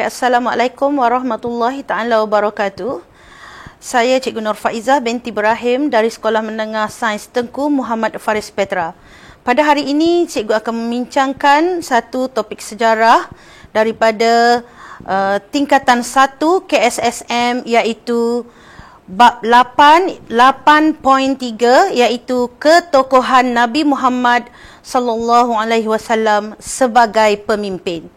Assalamualaikum warahmatullahi taala wabarakatuh. Saya Cikgu Nur Faizah binti Ibrahim dari Sekolah Menengah Sains Tengku Muhammad Faris Petra. Pada hari ini, Cikgu akan membincangkan satu topik sejarah daripada tingkatan 1 KSSM, iaitu bab 8.3, iaitu ketokohan Nabi Muhammad sallallahu alaihi wasallam sebagai pemimpin.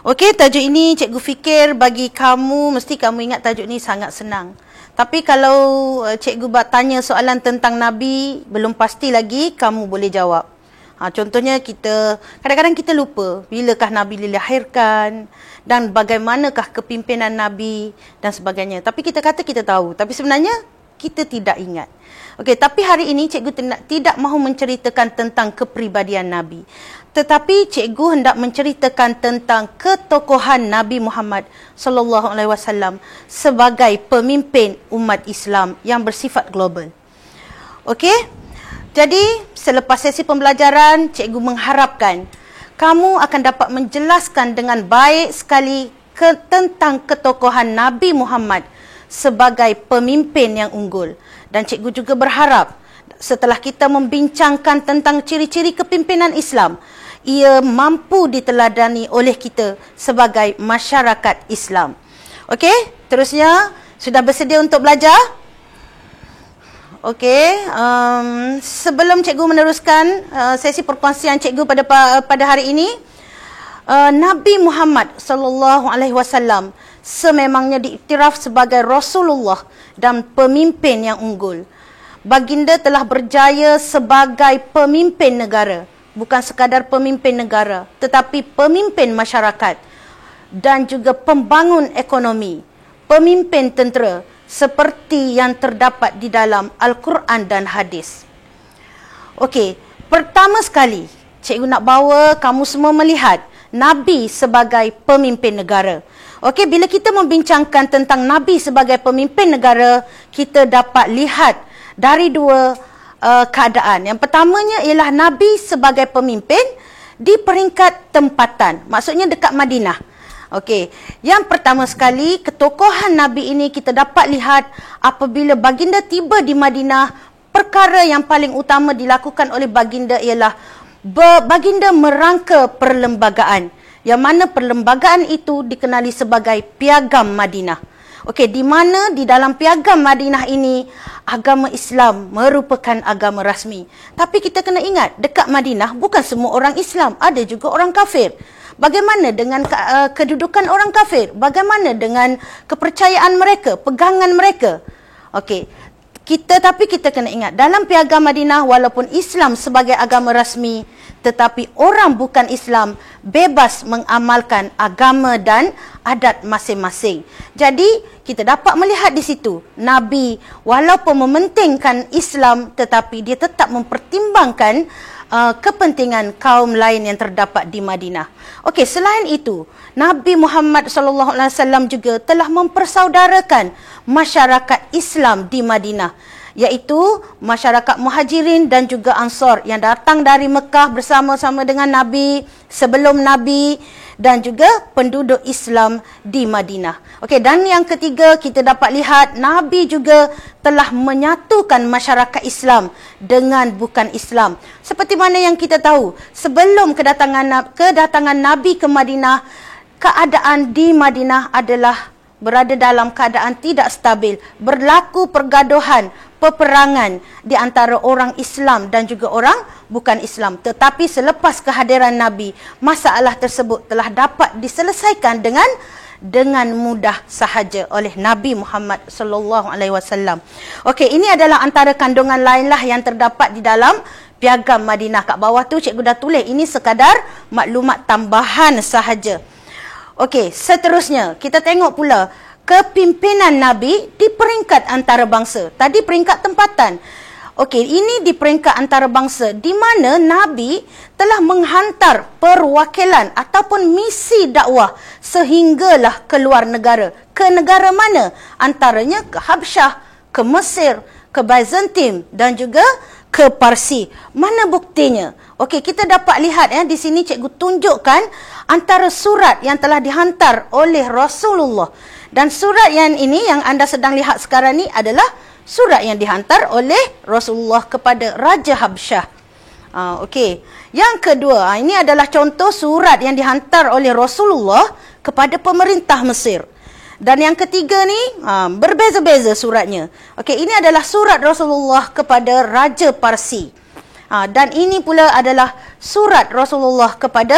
Okey, tajuk ini cikgu fikir bagi kamu, mesti kamu ingat tajuk ini sangat senang. Tapi kalau cikgu tanya soalan tentang Nabi, belum pasti lagi kamu boleh jawab. Contohnya kadang-kadang kita lupa bilakah Nabi dilahirkan dan bagaimanakah kepimpinan Nabi dan sebagainya. Tapi kita kata kita tahu, tapi sebenarnya kita tidak ingat. Okey, tapi hari ini cikgu tidak mahu menceritakan tentang kepribadian Nabi. Tetapi cikgu hendak menceritakan tentang ketokohan Nabi Muhammad sallallahu alaihi wasallam sebagai pemimpin umat Islam yang bersifat global. Okey? Jadi, selepas sesi pembelajaran, cikgu mengharapkan kamu akan dapat menjelaskan dengan baik sekali tentang ketokohan Nabi Muhammad sebagai pemimpin yang unggul. Dan cikgu juga berharap setelah kita membincangkan tentang ciri-ciri kepimpinan Islam, ia mampu diteladani oleh kita sebagai masyarakat Islam. Okey, terusnya sudah bersedia untuk belajar? Okey, sebelum cikgu meneruskan sesi perkongsian cikgu pada hari ini, Nabi Muhammad sallallahu alaihi wasallam sememangnya diiktiraf sebagai Rasulullah dan pemimpin yang unggul. Baginda telah berjaya sebagai pemimpin negara. Bukan sekadar pemimpin negara, tetapi pemimpin masyarakat dan juga pembangun ekonomi, pemimpin tentera seperti yang terdapat di dalam Al-Quran dan hadis. Okey, pertama sekali cikgu nak bawa kamu semua melihat Nabi sebagai pemimpin negara. Okey, bila kita membincangkan tentang Nabi sebagai pemimpin negara, kita dapat lihat dari dua keadaan. Yang pertamanya ialah Nabi sebagai pemimpin di peringkat tempatan. Maksudnya dekat Madinah. Okey. Yang pertama sekali, ketokohan Nabi ini kita dapat lihat apabila baginda tiba di Madinah, perkara yang paling utama dilakukan oleh baginda ialah baginda merangka perlembagaan. Yang mana perlembagaan itu dikenali sebagai Piagam Madinah. Okey, di mana di dalam Piagam Madinah ini agama Islam merupakan agama rasmi. Tapi kita kena ingat, dekat Madinah bukan semua orang Islam, ada juga orang kafir. Bagaimana dengan kedudukan orang kafir? Bagaimana dengan kepercayaan mereka, pegangan mereka? Okey, tapi kita kena ingat, dalam Piagam Madinah walaupun Islam sebagai agama rasmi, tetapi orang bukan Islam bebas mengamalkan agama dan adat masing-masing. Jadi, kita dapat melihat di situ, Nabi walaupun mementingkan Islam, tetapi dia tetap mempertimbangkan kepentingan kaum lain yang terdapat di Madinah. Okey, selain itu, Nabi Muhammad SAW juga telah mempersaudarakan masyarakat Islam di Madinah, iaitu masyarakat Muhajirin dan juga Ansar yang datang dari Mekah bersama-sama dengan Nabi, sebelum Nabi, dan juga penduduk Islam di Madinah. Okey, dan yang ketiga, kita dapat lihat Nabi juga telah menyatukan masyarakat Islam dengan bukan Islam. Seperti mana yang kita tahu, sebelum kedatangan Nabi ke Madinah, keadaan di Madinah adalah berada dalam keadaan tidak stabil, berlaku pergaduhan, peperangan di antara orang Islam dan juga orang bukan Islam. Tetapi selepas kehadiran Nabi, masalah tersebut telah dapat diselesaikan dengan mudah sahaja oleh Nabi Muhammad sallallahu alaihi wasallam. Okey, ini adalah antara kandungan lainlah yang terdapat di dalam Piagam Madinah. Kat bawah tu cikgu dah tulis, ini sekadar maklumat tambahan sahaja. Okey, seterusnya kita tengok pula kepimpinan Nabi di peringkat antarabangsa. Tadi peringkat tempatan. Okey, ini di peringkat antarabangsa di mana Nabi telah menghantar perwakilan ataupun misi dakwah sehinggalah ke luar negara. Ke negara mana? Antaranya ke Habsyah, ke Mesir, ke Byzantium dan juga ke Parsi. Mana buktinya? Okey, kita dapat lihat di sini cikgu tunjukkan antara surat yang telah dihantar oleh Rasulullah. Dan surat yang ini yang anda sedang lihat sekarang ni adalah surat yang dihantar oleh Rasulullah kepada Raja Habsyah. Okey. Yang kedua, ini adalah contoh surat yang dihantar oleh Rasulullah kepada pemerintah Mesir. Dan yang ketiga ni berbeza-beza suratnya. Okey, ini adalah surat Rasulullah kepada Raja Parsi. Dan ini pula adalah surat Rasulullah kepada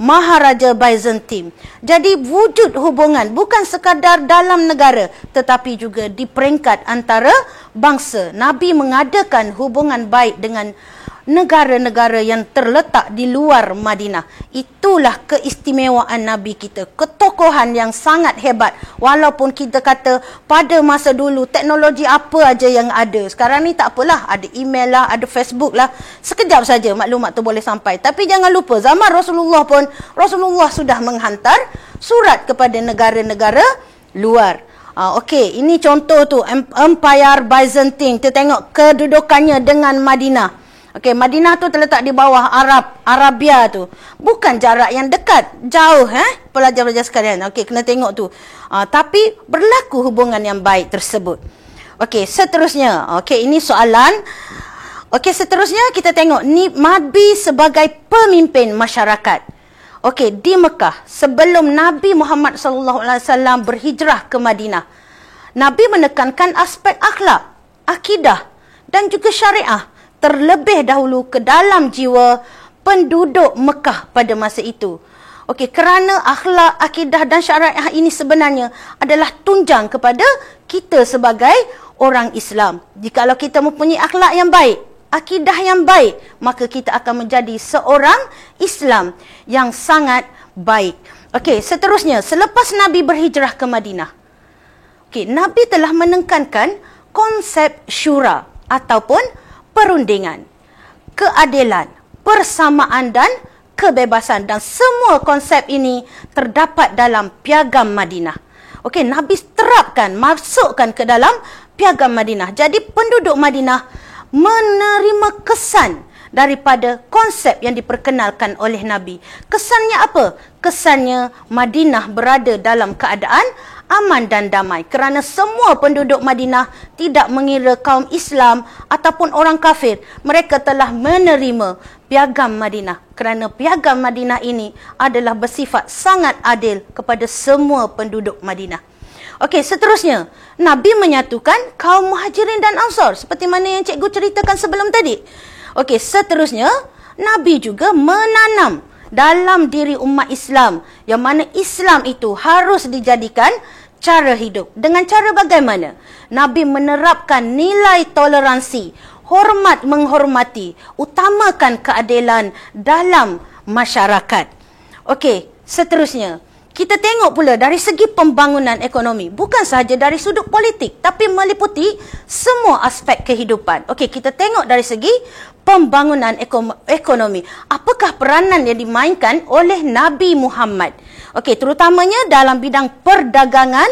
Maharaja Byzantine. Jadi wujud hubungan bukan sekadar dalam negara tetapi juga di peringkat antara bangsa. Nabi mengadakan hubungan baik dengan negara-negara yang terletak di luar Madinah. Itulah keistimewaan Nabi kita, ketokohan yang sangat hebat. Walaupun kita kata pada masa dulu teknologi apa aja yang ada, sekarang ni tak apalah, ada email lah, ada Facebook lah, sekejap saja maklumat tu boleh sampai. Tapi jangan lupa zaman Rasulullah pun Rasulullah sudah menghantar surat kepada negara-negara luar. Okey, ini contoh tu Empire Byzantine. Kita tengok kedudukannya dengan Madinah. Okey, Madinah tu terletak di bawah Arabia tu. Bukan jarak yang dekat, jauh pelajar-pelajar sekalian. Okey, kena tengok tu. Tapi berlaku hubungan yang baik tersebut. Okey, seterusnya. Okey, ini soalan. Okey, seterusnya kita tengok ni Nabi sebagai pemimpin masyarakat. Okey, di Mekah sebelum Nabi Muhammad SAW berhijrah ke Madinah, Nabi menekankan aspek akhlak, akidah dan juga syariah terlebih dahulu ke dalam jiwa penduduk Mekah pada masa itu. Okey, kerana akhlak, akidah dan syariah ini sebenarnya adalah tunjang kepada kita sebagai orang Islam. Jikalau kita mempunyai akhlak yang baik, akidah yang baik, maka kita akan menjadi seorang Islam yang sangat baik. Okey, seterusnya, selepas Nabi berhijrah ke Madinah, Nabi telah menekankan konsep syura ataupun perundingan, keadilan, persamaan dan kebebasan, dan semua konsep ini terdapat dalam Piagam Madinah. Okey, Nabi terapkan, masukkan ke dalam Piagam Madinah. Jadi penduduk Madinah menerima kesan daripada konsep yang diperkenalkan oleh Nabi. Kesannya apa? Kesannya Madinah berada dalam keadaan aman dan damai kerana semua penduduk Madinah tidak mengira kaum Islam ataupun orang kafir. Mereka telah menerima Piagam Madinah kerana Piagam Madinah ini adalah bersifat sangat adil kepada semua penduduk Madinah. Okey, seterusnya, Nabi menyatukan kaum Muhajirin dan Ansar seperti mana yang cikgu ceritakan sebelum tadi. Okey, seterusnya, Nabi juga menanam dalam diri umat Islam yang mana Islam itu harus dijadikan cara hidup. Dengan cara bagaimana? Nabi menerapkan nilai toleransi, hormat menghormati, utamakan keadilan dalam masyarakat. Okey, seterusnya, kita tengok pula dari segi pembangunan ekonomi. Bukan sahaja dari sudut politik, tapi meliputi semua aspek kehidupan. Okey, kita tengok dari segi pembangunan ekonomi. Apakah peranan yang dimainkan oleh Nabi Muhammad? Okey, terutamanya dalam bidang perdagangan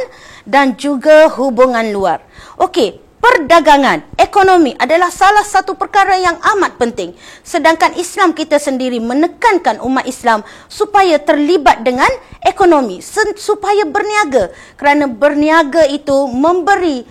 dan juga hubungan luar. Okey, perdagangan, ekonomi adalah salah satu perkara yang amat penting. Sedangkan Islam kita sendiri menekankan umat Islam supaya terlibat dengan ekonomi, supaya berniaga. Kerana berniaga itu memberi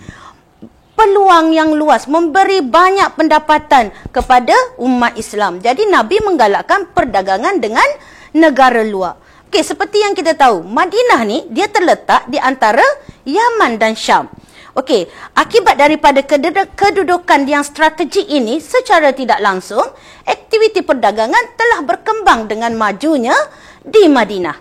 peluang yang luas, memberi banyak pendapatan kepada umat Islam. Jadi Nabi menggalakkan perdagangan dengan negara luar. Okey, seperti yang kita tahu, Madinah ni dia terletak di antara Yaman dan Syam. Okey, akibat daripada kedudukan yang strategik ini, secara tidak langsung, aktiviti perdagangan telah berkembang dengan majunya di Madinah.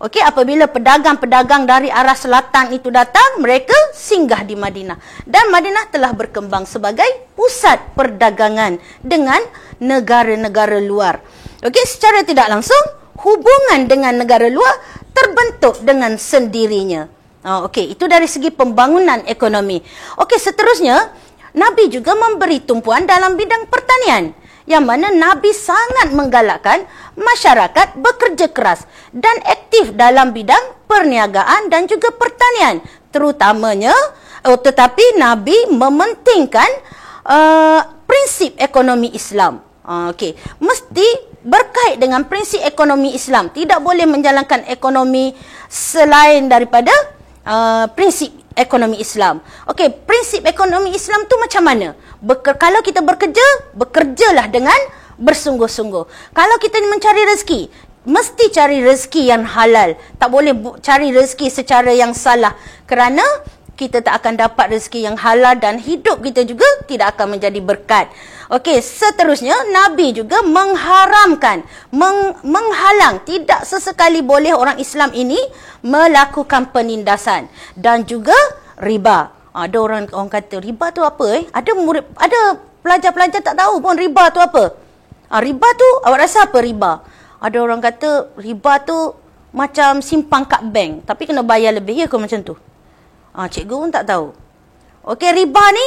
Okey, apabila pedagang-pedagang dari arah selatan itu datang, mereka singgah di Madinah. Dan Madinah telah berkembang sebagai pusat perdagangan dengan negara-negara luar. Okey, secara tidak langsung, hubungan dengan negara luar terbentuk dengan sendirinya. Okey, itu dari segi pembangunan ekonomi. Okey, seterusnya, Nabi juga memberi tumpuan dalam bidang pertanian, yang mana Nabi sangat menggalakkan masyarakat bekerja keras dan aktif dalam bidang perniagaan dan juga pertanian. Tetapi Nabi mementingkan prinsip ekonomi Islam. Okey, mesti berkait dengan prinsip ekonomi Islam. Tidak boleh menjalankan ekonomi selain daripada prinsip ekonomi Islam. Okey, prinsip ekonomi Islam tu macam mana? Kalau kita bekerja, bekerjalah dengan bersungguh-sungguh. Kalau kita mencari rezeki, mesti cari rezeki yang halal. Tak boleh cari rezeki secara yang salah, kerana kita tak akan dapat rezeki yang halal dan hidup kita juga tidak akan menjadi berkat. Okey, seterusnya Nabi juga mengharamkan, menghalang, tidak sesekali boleh orang Islam ini melakukan penindasan dan juga riba. Ada orang kata riba tu apa? Ada pelajar-pelajar tak tahu pun riba tu apa. Riba tu awak rasa apa riba? Ada orang kata riba tu macam simpan kat bank tapi kena bayar lebih, ya ke macam tu? Cikgu pun tak tahu. Okey, riba ni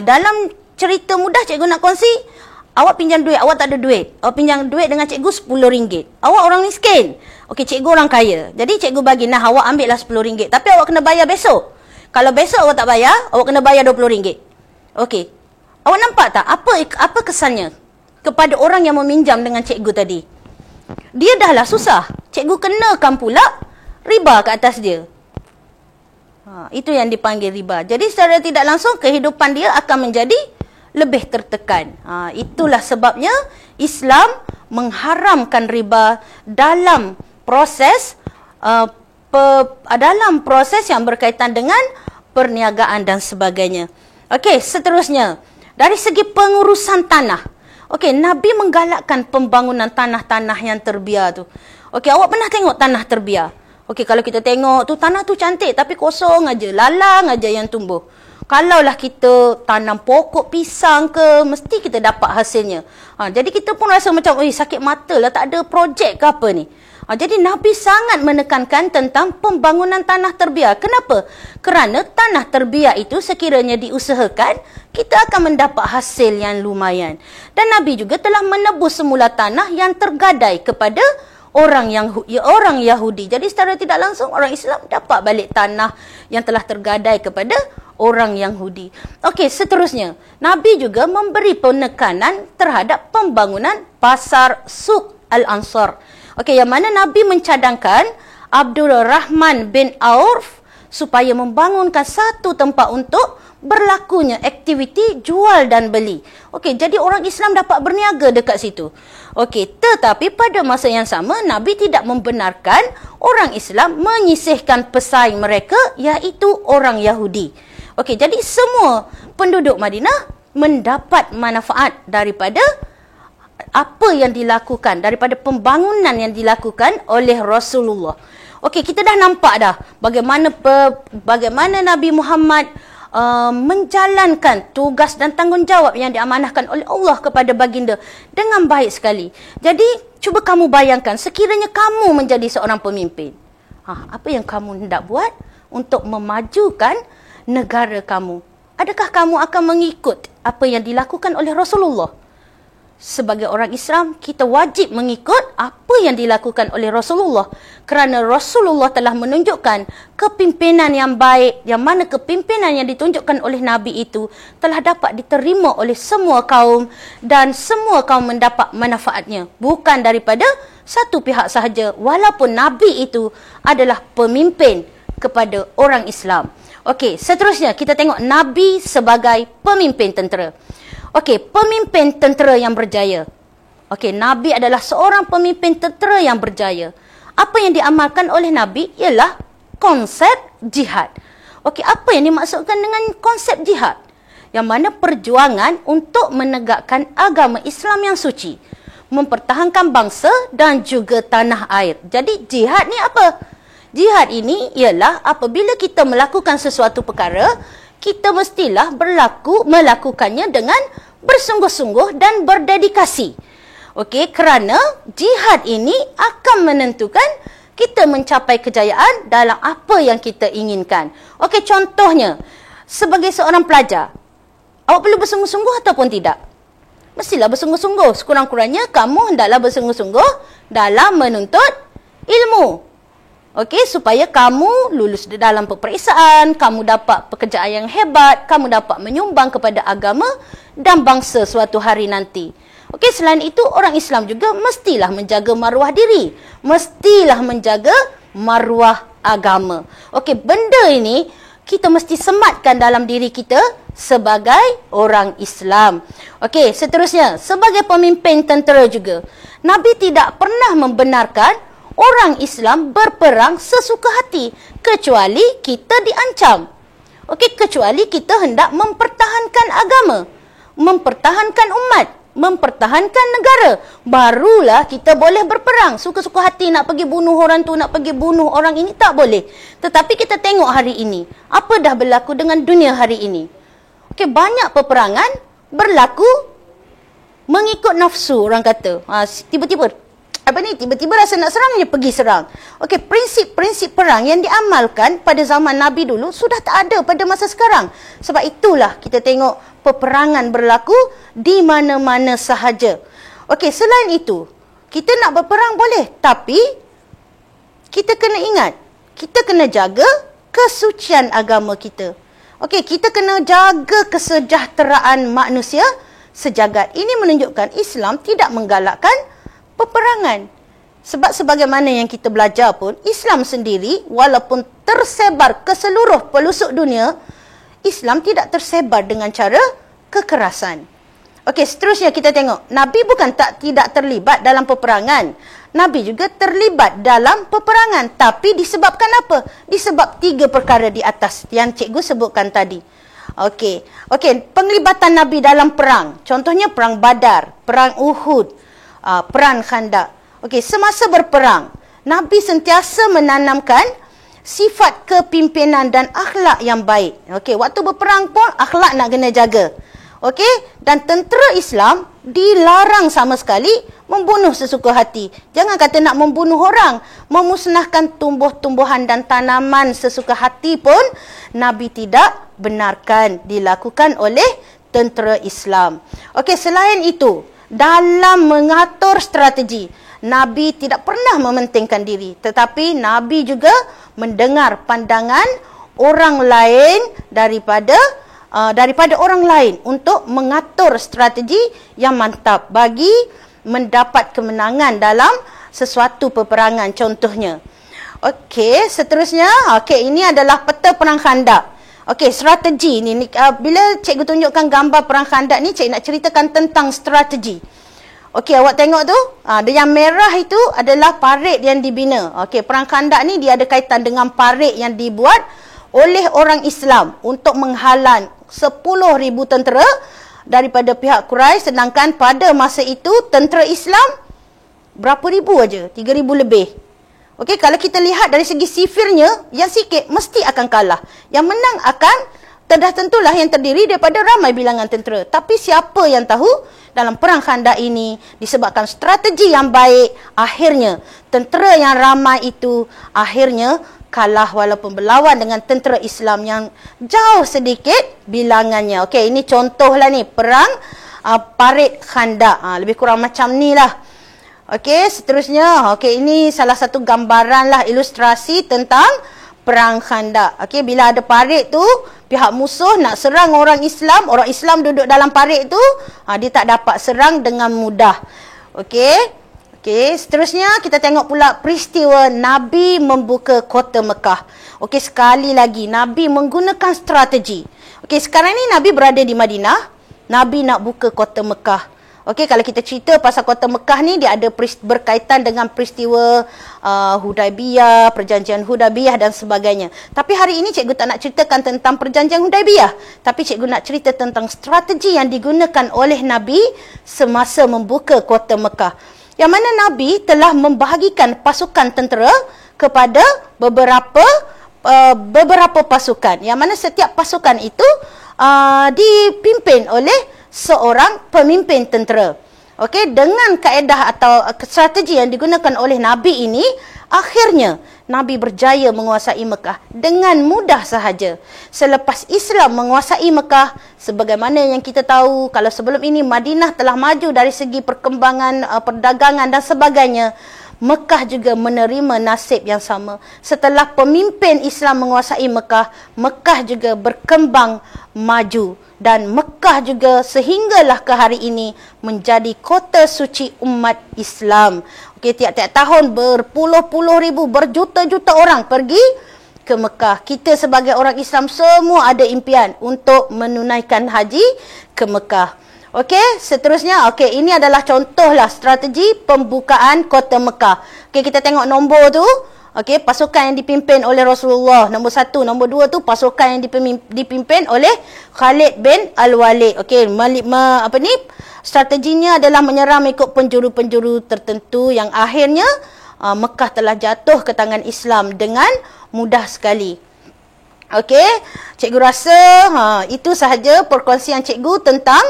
dalam cerita mudah cikgu nak kongsi, awak pinjam duit, awak tak ada duit. Awak pinjam duit dengan cikgu RM10. Awak orang miskin. Okey, cikgu orang kaya. Jadi cikgu bagi, nah awak ambil lah RM10. Tapi awak kena bayar besok. Kalau besok awak tak bayar, awak kena bayar RM20. Okey. Awak nampak tak apa kesannya kepada orang yang meminjam dengan cikgu tadi? Dia dah lah susah. Cikgu kenakan pula riba ke atas dia. Itu yang dipanggil riba. Jadi secara tidak langsung kehidupan dia akan menjadi lebih tertekan. Itulah sebabnya Islam mengharamkan riba dalam proses yang berkaitan dengan perniagaan dan sebagainya. Okey, seterusnya dari segi pengurusan tanah. Okey, Nabi menggalakkan pembangunan tanah-tanah yang terbiar tu. Okey, awak pernah tengok tanah terbiar? Okey, kalau kita tengok tu tanah tu cantik tapi kosong aja, lalang aja yang tumbuh. Kalaulah kita tanam pokok pisang ke, mesti kita dapat hasilnya. Jadi kita pun rasa macam, sakit mata lah, tak ada projek ke apa ni. Jadi Nabi sangat menekankan tentang pembangunan tanah terbiar. Kenapa? Kerana tanah terbiar itu sekiranya diusahakan, kita akan mendapat hasil yang lumayan. Dan Nabi juga telah menebus semula tanah yang tergadai kepada orang Yahudi. Jadi secara tidak langsung orang Islam dapat balik tanah yang telah tergadai kepada orang Yahudi. Okey, seterusnya Nabi juga memberi penekanan terhadap pembangunan pasar Suq Al-Ansar. Okey, yang mana Nabi mencadangkan Abdul Rahman bin Auf supaya membangunkan satu tempat untuk berlakunya aktiviti jual dan beli. Okey, jadi orang Islam dapat berniaga dekat situ. Okey, tetapi pada masa yang sama Nabi tidak membenarkan orang Islam menyisihkan pesaing mereka, iaitu orang Yahudi. Okey, jadi semua penduduk Madinah mendapat manfaat daripada apa yang dilakukan, daripada pembangunan yang dilakukan oleh Rasulullah. Okey, kita dah nampak dah bagaimana Nabi Muhammad menjalankan tugas dan tanggungjawab yang diamanahkan oleh Allah kepada baginda dengan baik sekali. Jadi, cuba kamu bayangkan sekiranya kamu menjadi seorang pemimpin. Apa yang kamu hendak buat untuk memajukan negara kamu? Adakah kamu akan mengikut apa yang dilakukan oleh Rasulullah? Sebagai orang Islam, kita wajib mengikut apa yang dilakukan oleh Rasulullah. Kerana Rasulullah telah menunjukkan kepimpinan yang baik, yang mana kepimpinan yang ditunjukkan oleh Nabi itu telah dapat diterima oleh semua kaum dan semua kaum mendapat manfaatnya. Bukan daripada satu pihak sahaja, walaupun Nabi itu adalah pemimpin kepada orang Islam. Okey, seterusnya kita tengok Nabi sebagai pemimpin tentera. Okey, pemimpin tentera yang berjaya. Okey, Nabi adalah seorang pemimpin tentera yang berjaya. Apa yang diamalkan oleh Nabi ialah konsep jihad. Okey, apa yang dimaksudkan dengan konsep jihad? Yang mana perjuangan untuk menegakkan agama Islam yang suci, mempertahankan bangsa dan juga tanah air. Jadi jihad ni apa? Jihad ini ialah apabila kita melakukan sesuatu perkara, kita mestilah melakukannya dengan bersungguh-sungguh dan berdedikasi. Okey, kerana jihad ini akan menentukan kita mencapai kejayaan dalam apa yang kita inginkan. Okey, contohnya, sebagai seorang pelajar, awak perlu bersungguh-sungguh ataupun tidak? Mestilah bersungguh-sungguh. Sekurang-kurangnya kamu hendaklah bersungguh-sungguh dalam menuntut ilmu. Okey, supaya kamu lulus dalam peperiksaan, kamu dapat pekerjaan yang hebat, kamu dapat menyumbang kepada agama dan bangsa suatu hari nanti. Okey, selain itu orang Islam juga mestilah menjaga maruah diri, mestilah menjaga maruah agama. Okey, benda ini kita mesti sematkan dalam diri kita sebagai orang Islam. Okey, seterusnya, sebagai pemimpin tentera juga, Nabi tidak pernah membenarkan orang Islam berperang sesuka hati kecuali kita diancam. Okey, kecuali kita hendak mempertahankan agama, mempertahankan umat, mempertahankan negara, barulah kita boleh berperang. Suka-suka hati nak pergi bunuh orang tu, nak pergi bunuh orang ini, tak boleh. Tetapi kita tengok hari ini, apa dah berlaku dengan dunia hari ini? Okey, banyak peperangan berlaku mengikut nafsu, orang kata. Tiba-tiba rasa nak serang, dia pergi serang. Okey, prinsip-prinsip perang yang diamalkan pada zaman Nabi dulu sudah tak ada pada masa sekarang. Sebab itulah kita tengok peperangan berlaku di mana-mana sahaja. Okey, selain itu, kita nak berperang boleh, tapi kita kena ingat, kita kena jaga kesucian agama kita. Okey, kita kena jaga kesejahteraan manusia sejagat. Ini menunjukkan Islam tidak menggalakkan peperangan. Sebab sebagaimana yang kita belajar pun, Islam sendiri walaupun tersebar ke seluruh pelosok dunia, Islam tidak tersebar dengan cara kekerasan. Okey, seterusnya kita tengok, Nabi bukan tidak terlibat dalam peperangan. Nabi juga terlibat dalam peperangan, tapi disebabkan apa? Disebab 3 perkara di atas yang cikgu sebutkan tadi. Okey, penglibatan Nabi dalam perang, contohnya perang Badar, perang Uhud, perang Khandaq. Okey, semasa berperang, Nabi sentiasa menanamkan sifat kepimpinan dan akhlak yang baik. Okey, waktu berperang pun akhlak nak kena jaga. Okey, dan tentera Islam dilarang sama sekali membunuh sesuka hati. Jangan kata nak membunuh orang, memusnahkan tumbuh-tumbuhan dan tanaman sesuka hati pun Nabi tidak benarkan dilakukan oleh tentera Islam. Okey, selain itu, dalam mengatur strategi, Nabi tidak pernah mementingkan diri, tetapi Nabi juga mendengar pandangan orang lain daripada orang lain untuk mengatur strategi yang mantap bagi mendapat kemenangan dalam sesuatu peperangan contohnya. Okey, seterusnya, ini adalah peta perang Khandaq. Okey, strategi ni, bila cikgu tunjukkan gambar perang Khandaq ni, cikgu nak ceritakan tentang strategi. Okey, awak tengok tu, yang merah itu adalah parit yang dibina. Okey, perang Khandaq ni dia ada kaitan dengan parit yang dibuat oleh orang Islam untuk menghalang 10,000 tentera daripada pihak Quraisy, sedangkan pada masa itu tentera Islam berapa ribu aja? 3,000 lebih. Okey, kalau kita lihat dari segi sifirnya, yang sikit mesti akan kalah. Yang menang akan tentulah yang terdiri daripada ramai bilangan tentera. Tapi siapa yang tahu dalam perang Khandaq ini disebabkan strategi yang baik, akhirnya tentera yang ramai itu akhirnya kalah walaupun berlawan dengan tentera Islam yang jauh sedikit bilangannya. Okey, ini contohlah ni perang parit Khandaq. Lebih kurang macam ni lah. Okey, seterusnya, ini salah satu gambaran lah, ilustrasi tentang perang Khandaq. Okey, bila ada parit tu, pihak musuh nak serang orang Islam duduk dalam parit tu, dia tak dapat serang dengan mudah. Okey, seterusnya kita tengok pula peristiwa Nabi membuka kota Mekah. Okey, sekali lagi Nabi menggunakan strategi. Okey, sekarang ni Nabi berada di Madinah, Nabi nak buka kota Mekah. Okey, kalau kita cerita pasal kota Mekah ni, dia ada berkaitan dengan peristiwa Hudaibiyah, perjanjian Hudaibiyah dan sebagainya. Tapi hari ini cikgu tak nak ceritakan tentang perjanjian Hudaibiyah, tapi cikgu nak cerita tentang strategi yang digunakan oleh Nabi semasa membuka kota Mekah. Yang mana Nabi telah membahagikan pasukan tentera kepada beberapa pasukan. Yang mana setiap pasukan itu dipimpin oleh seorang pemimpin tentera. Okey, dengan kaedah atau strategi yang digunakan oleh Nabi ini, akhirnya Nabi berjaya menguasai Mekah dengan mudah sahaja. Selepas Islam menguasai Mekah, sebagaimana yang kita tahu, kalau sebelum ini Madinah telah maju dari segi perkembangan perdagangan dan sebagainya, Mekah juga menerima nasib yang sama. Setelah pemimpin Islam menguasai Mekah, Mekah juga berkembang maju. Dan Mekah juga sehinggalah ke hari ini menjadi kota suci umat Islam. Okey, tiap-tiap tahun berpuluh-puluh ribu, berjuta-juta orang pergi ke Mekah. Kita sebagai orang Islam semua ada impian untuk menunaikan haji ke Mekah. Okey, seterusnya, okey, ini adalah contohlah strategi pembukaan kota Mekah. Okey, kita tengok nombor tu. Okey, pasukan yang dipimpin oleh Rasulullah. Nombor 1, nombor 2 tu pasukan yang dipimpin oleh Khalid bin Al-Walid. Okey, strateginya adalah menyerang mengikut penjuru-penjuru tertentu yang akhirnya Mekah telah jatuh ke tangan Islam dengan mudah sekali. Okey, cikgu rasa itu sahaja perkongsian cikgu tentang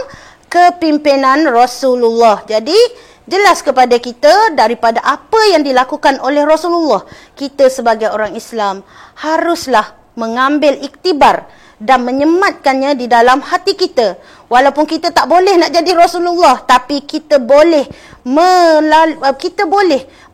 kepimpinan Rasulullah. Jadi, jelas kepada kita daripada apa yang dilakukan oleh Rasulullah. Kita sebagai orang Islam haruslah mengambil iktibar dan menyematkannya di dalam hati kita. Walaupun kita tak boleh nak jadi Rasulullah, tapi kita boleh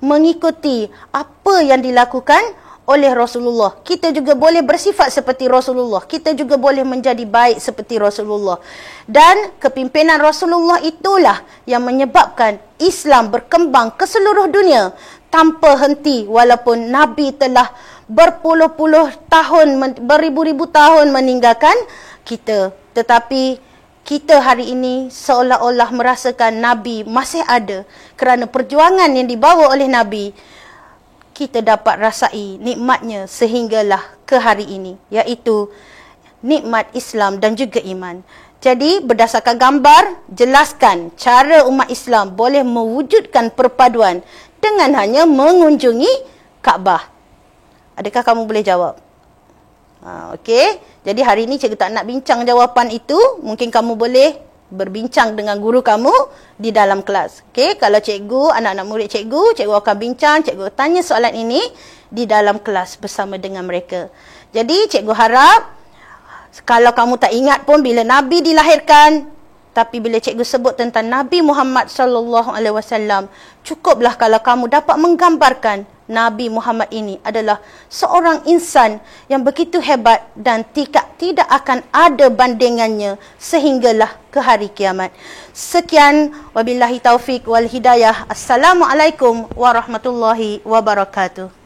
mengikuti apa yang dilakukan oleh Rasulullah. Kita juga boleh bersifat seperti Rasulullah. Kita juga boleh menjadi baik seperti Rasulullah. Dan kepimpinan Rasulullah itulah yang menyebabkan Islam berkembang ke seluruh dunia tanpa henti, walaupun Nabi telah berpuluh-puluh tahun, beribu-ribu tahun meninggalkan kita. Tetapi kita hari ini seolah-olah merasakan Nabi masih ada, kerana perjuangan yang dibawa oleh Nabi kita dapat rasai nikmatnya sehinggalah ke hari ini, iaitu nikmat Islam dan juga iman. Jadi berdasarkan gambar, jelaskan cara umat Islam boleh mewujudkan perpaduan dengan hanya mengunjungi Kaabah. Adakah kamu boleh jawab? Okey, jadi hari ini cikgu tak nak bincang jawapan itu. Mungkin kamu boleh berbincang dengan guru kamu di dalam kelas. Okey, kalau cikgu, anak-anak murid cikgu akan bincang, cikgu tanya soalan ini di dalam kelas bersama dengan mereka. Jadi cikgu harap kalau kamu tak ingat pun bila Nabi dilahirkan, tapi bila cikgu sebut tentang Nabi Muhammad sallallahu alaihi wasallam, cukuplah kalau kamu dapat menggambarkan Nabi Muhammad ini adalah seorang insan yang begitu hebat dan tidak akan ada bandingannya sehinggalah ke hari kiamat. Sekian, wabillahi taufik wal hidayah. Assalamualaikum warahmatullahi wabarakatuh.